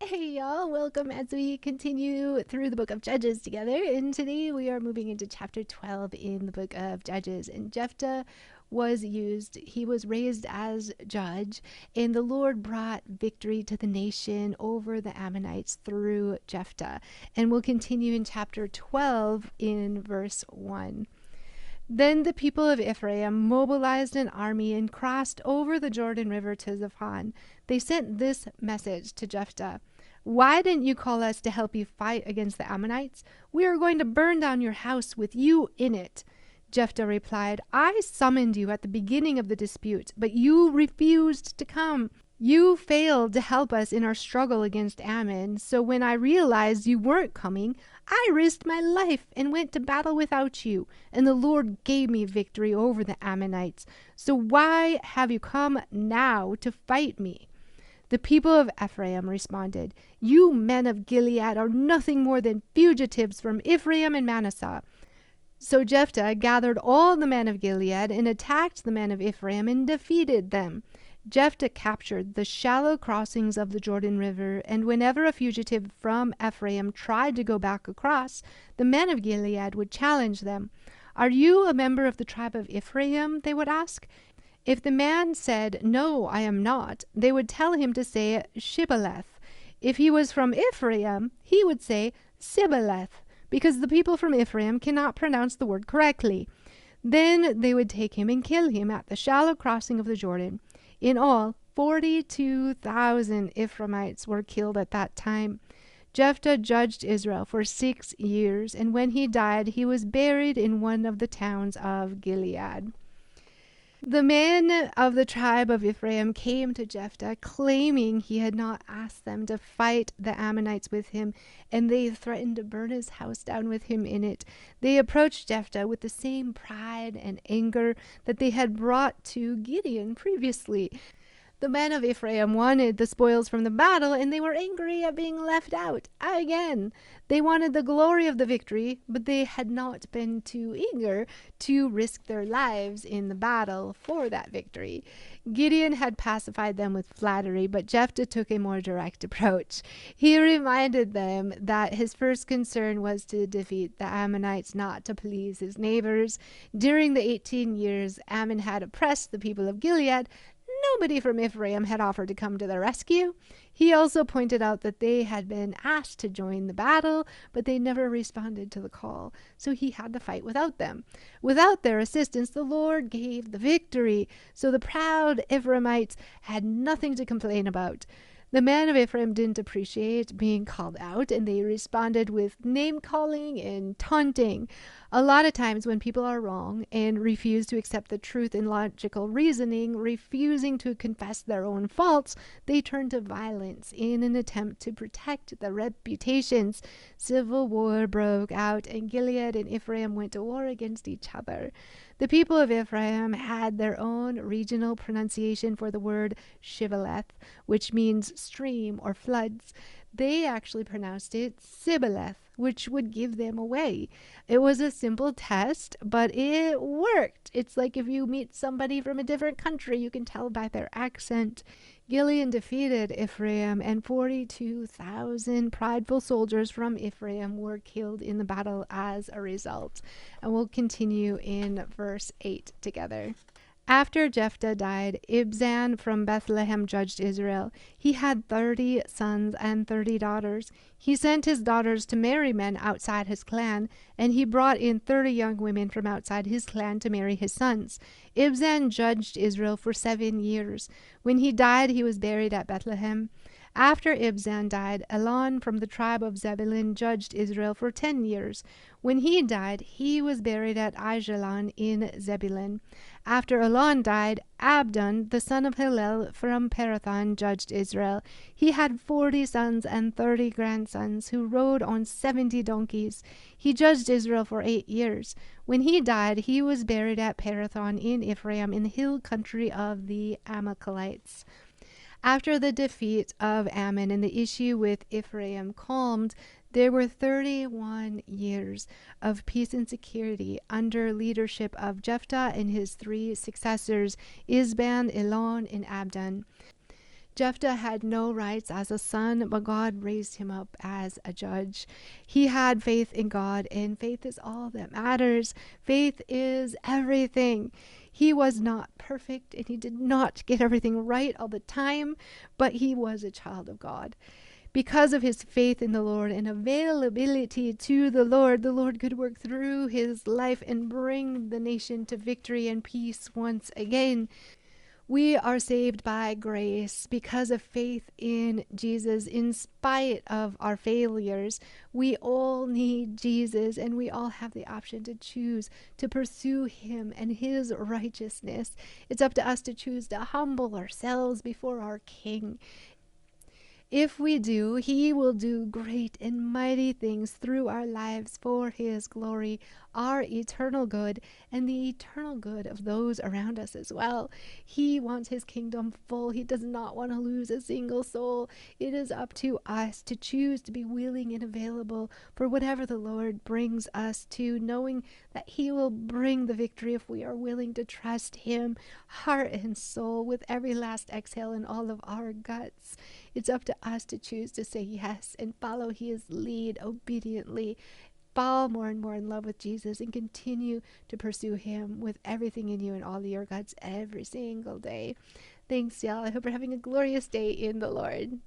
Hey y'all, welcome as we continue through the book of Judges together. And today we are moving into chapter 12 in the book of Judges. And Jephthah he was raised as judge, and the Lord brought victory to the nation over the Ammonites through Jephthah. And we'll continue in chapter 12 in verse 1. Then the people of Ephraim mobilized an army and crossed over the Jordan River to Zaphon. They sent this message to Jephthah: "Why didn't you call us to help you fight against the Ammonites? We are going to burn down your house with you in it." Jephthah replied, "I summoned you at the beginning of the dispute, but you refused to come. You failed to help us in our struggle against Ammon, so when I realized you weren't coming, I risked my life and went to battle without you, and the Lord gave me victory over the Ammonites. So why have you come now to fight me?" The people of Ephraim responded, "You men of Gilead are nothing more than fugitives from Ephraim and Manasseh." So Jephthah gathered all the men of Gilead and attacked the men of Ephraim and defeated them. Jephthah captured the shallow crossings of the Jordan River, and whenever a fugitive from Ephraim tried to go back across, the men of Gilead would challenge them. "Are you a member of the tribe of Ephraim?" they would ask. If the man said, "No, I am not," they would tell him to say Shibboleth. If he was from Ephraim, he would say Sibboleth, because the people from Ephraim cannot pronounce the word correctly. Then they would take him and kill him at the shallow crossing of the Jordan. In all, 42,000 Ephraimites were killed at that time. Jephthah judged Israel for 6 years, and when he died, he was buried in one of the towns of Gilead. The men of the tribe of Ephraim came to Jephthah, claiming he had not asked them to fight the Ammonites with him, and they threatened to burn his house down with him in it. They approached Jephthah with the same pride and anger that they had brought to Gideon previously. The men of Ephraim wanted the spoils from the battle, and they were angry at being left out again. They wanted the glory of the victory, but they had not been too eager to risk their lives in the battle for that victory. Gideon had pacified them with flattery, but Jephthah took a more direct approach. He reminded them that his first concern was to defeat the Ammonites, not to please his neighbors. During the 18 years Ammon had oppressed the people of Gilead, nobody from Ephraim had offered to come to their rescue. He also pointed out that they had been asked to join the battle, but they never responded to the call, so he had to fight without them. Without their assistance, the Lord gave the victory, so the proud Ephraimites had nothing to complain about. The men of Ephraim didn't appreciate being called out, and they responded with name-calling and taunting. A lot of times when people are wrong and refuse to accept the truth in logical reasoning, refusing to confess their own faults, they turn to violence in an attempt to protect their reputations. Civil war broke out, and Gilead and Ephraim went to war against each other. The people of Ephraim had their own regional pronunciation for the word Shibboleth, which means stream or floods. They actually pronounced it Sibboleth, which would give them away. It was a simple test, but it worked. It's like if you meet somebody from a different country, you can tell by their accent. Gideon defeated Ephraim, and 42,000 prideful soldiers from Ephraim were killed in the battle as a result. And we'll continue in verse 8 together. After Jephthah died, Ibzan from Bethlehem judged Israel. He had 30 sons and 30 daughters. He sent his daughters to marry men outside his clan, and he brought in 30 young women from outside his clan to marry his sons. Ibzan judged Israel for 7 years. When he died, he was buried at Bethlehem. After Ibzan died, Elon from the tribe of Zebulun judged Israel for 10 years. When he died, he was buried at Aijalon in Zebulun. After Elon died, Abdon, the son of Hillel from Parathon, judged Israel. He had 40 sons and 30 grandsons who rode on 70 donkeys. He judged Israel for 8 years. When he died, he was buried at Parathon in Ephraim in the hill country of the Amalekites. After the defeat of Ammon and the issue with Ephraim calmed, there were 31 years of peace and security under leadership of Jephthah and his 3 successors, Isban, Elon, and Abdon. Jephthah had no rights as a son, but God raised him up as a judge. He had faith in God, and faith is all that matters. Faith is everything. He was not perfect, and he did not get everything right all the time, but he was a child of God. Because of his faith in the Lord and availability to the Lord could work through his life and bring the nation to victory and peace once again. We are saved by grace because of faith in Jesus, in spite of our failures. We all need Jesus, and we all have the option to choose to pursue him and his righteousness. It's up to us to choose to humble ourselves before our King. If we do, he will do great and mighty things through our lives for his glory, our eternal good, and the eternal good of those around us as well. He wants his kingdom full. He does not want to lose a single soul. It is up to us to choose to be willing and available for whatever the Lord brings us to, knowing that he will bring the victory if we are willing to trust him, heart and soul, with every last exhale in all of our guts. It's up to us to choose to say yes and follow his lead obediently, fall more and more in love with Jesus, and continue to pursue him with everything in you and all of your guts every single day. Thanks, y'all. I hope you're having a glorious day in the Lord.